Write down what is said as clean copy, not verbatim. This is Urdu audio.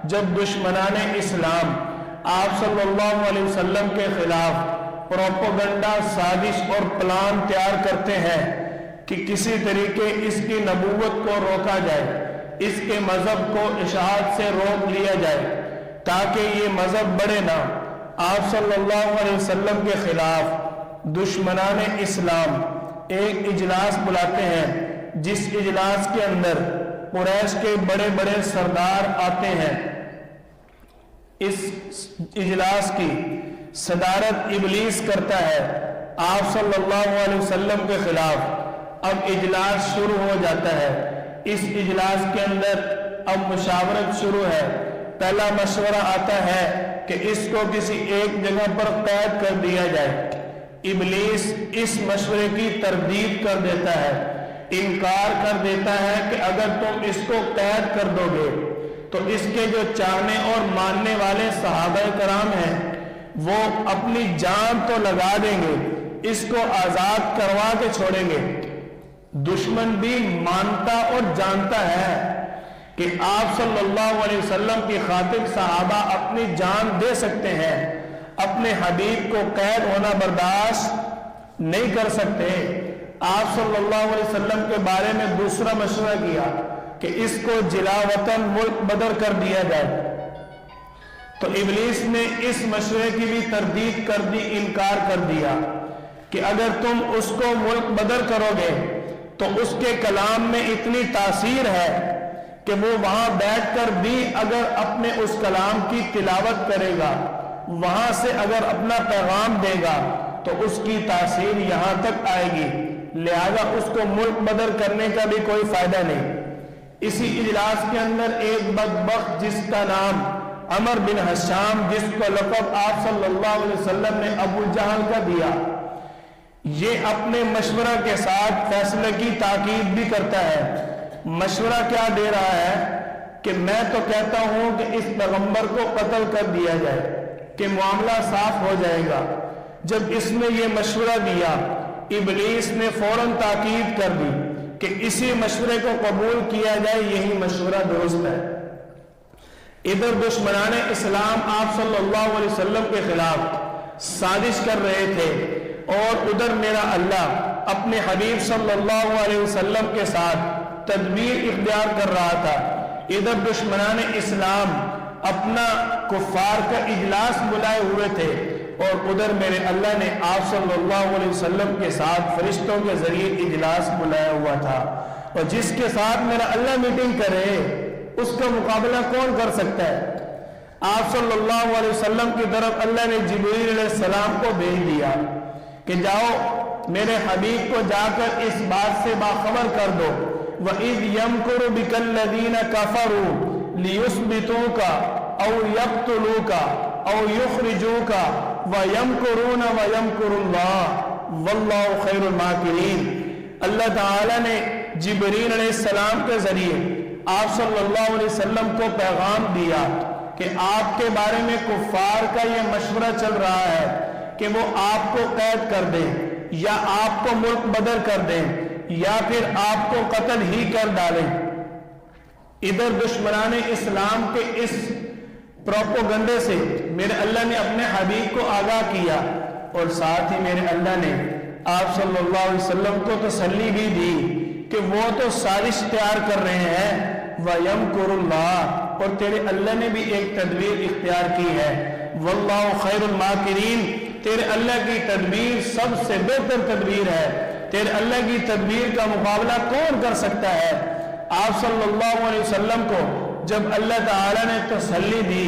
جب دشمنان اسلام آپ صلی اللہ علیہ وسلم کے خلاف پروپیگنڈا، سازش اور پلان تیار کرتے ہیں کہ کسی طریقے اس کی نبوت کو روکا جائے، اس کے مذہب کو اشاعت سے روک لیا جائے تاکہ یہ مذہب بڑھے نہ، آپ صلی اللہ علیہ وسلم کے خلاف دشمنان اسلام ایک اجلاس بلاتے ہیں، جس اجلاس کے اندر قریش کے بڑے بڑے سردار آتے ہیں۔ اس اجلاس کی صدارت ابلیس کرتا ہے آپ صلی اللہ علیہ وسلم کے خلاف۔ اب اجلاس شروع ہو جاتا ہے۔ اس اجلاس کے اندر اب مشاورت شروع ہے۔ پہلا مشورہ آتا ہے کہ اس کو کسی ایک جگہ پر قید کر دیا جائے۔ ابلیس اس مشورے کی تردید کر دیتا ہے، انکار کر دیتا ہے کہ اگر تم اس کو قید کر دو گے تو اس کے جو چاہنے اور ماننے والے صحابہ کرام ہیں وہ اپنی جان تو لگا دیں گے، اس کو آزاد کروا کے چھوڑیں گے۔ دشمن بھی مانتا اور جانتا ہے کہ آپ صلی اللہ علیہ وسلم کی خاطر صحابہ اپنی جان دے سکتے ہیں، اپنے حبیب کو قید ہونا برداشت نہیں کر سکتے۔ آپ صلی اللہ علیہ وسلم کے بارے میں دوسرا مشورہ کیا کہ اس کو جلا وطن ملک بدر کر دیا جائے، تو ابلیس نے اس مشورے کی بھی تردید کر دی، انکار کر دیا کہ اگر تم اس کو ملک بدر کرو گے تو اس کے کلام میں اتنی تاثیر ہے کہ وہ وہاں بیٹھ کر بھی اگر اپنے اس کلام کی تلاوت کرے گا، وہاں سے اگر اپنا پیغام دے گا تو اس کی تاثیر یہاں تک آئے گی، لہذا اس کو ملک بدر کرنے کا بھی کوئی فائدہ نہیں۔ اسی اجلاس کے اندر ایک بدبخت جس کا نام عمر بن حشام، جس کو لقب آپ صلی اللہ علیہ وسلم نے ابو جہل کا دیا، یہ اپنے مشورہ کے ساتھ فیصلے کی تاکید بھی کرتا ہے۔ مشورہ کیا دے رہا ہے کہ میں تو کہتا ہوں کہ اس پیغمبر کو قتل کر دیا جائے کہ معاملہ صاف ہو جائے گا۔ جب اس نے یہ مشورہ دیا، ابلیس نے فوراً تاکید کر دی کہ اسی مشورے کو قبول کیا جائے، یہی مشورہ درست ہے۔ ادھر دشمنان اسلام آپ صلی اللہ علیہ وسلم کے خلاف سازش کر رہے تھے اور ادھر میرا اللہ اپنے حبیب صلی اللہ علیہ وسلم کے ساتھ تدبیر اختیار کر رہا تھا۔ ادھر دشمنان اسلام اپنا کفار کا اجلاس بلائے ہوئے تھے اور ادھر میرے اللہ نے آپ صلی اللہ علیہ وسلم کے ساتھ فرشتوں کے ذریعے اجلاس بلایا ہوا تھا، اور جس کے ساتھ میرا اللہ میٹنگ کرے اس کا مقابلہ کون کر سکتا ہے؟ آپ صلی اللہ علیہ وسلم کی طرف اللہ نے جبریل علیہ السلام کو بھیج دیا کہ جاؤ میرے حبیب کو جا کر اس بات سے باخبر کر دو، وَإِذْ يَمْكُرُ بِكَ الَّذِينَ كَفَرُوا لِيُثْبِتُوكَ أَوْ يَقْتُلُوكَ أَوْ يُخْرِجُوكَ وَيَمْكُرُونَ وَيَمْكُرُ اللَّهُ وَاللَّهُ خَيْرُ الْمَاكِرِينَ۔ اللہ تعالیٰ نے جبریل علیہ السلام کے ذریعے آپ صلی اللہ علیہ وسلم کو پیغام دیا کہ آپ کے بارے میں کفار کا یہ مشورہ چل رہا ہے کہ وہ آپ کو قید کر دیں یا آپ کو ملک بدر کر دیں یا پھر آپ کو قتل ہی کر ڈالیں۔ ادھر دشمنان اسلام کے اس پروپیگنڈے سے میرے اللہ نے اپنے حبیب کو آگاہ کیا، اور ساتھ ہی میرے اللہ نے آپ صلی اللہ علیہ وسلم کو تسلی بھی دی کہ وہ تو سازش تیار کر رہے ہیں، وَيَمْكُرُ اللَّهُ، اور تیرے اللہ نے بھی ایک تدبیر اختیار کی ہے، وَاللَّهُ خَيْرُ الْمَاكِرِينَ، تیرے اللہ کی تدبیر سب سے بہتر تدبیر ہے، تیرے اللہ کی تدبیر کا مقابلہ کون کر سکتا ہے؟ آپ صلی اللہ علیہ وسلم کو جب اللہ تعالیٰ نے تسلی دی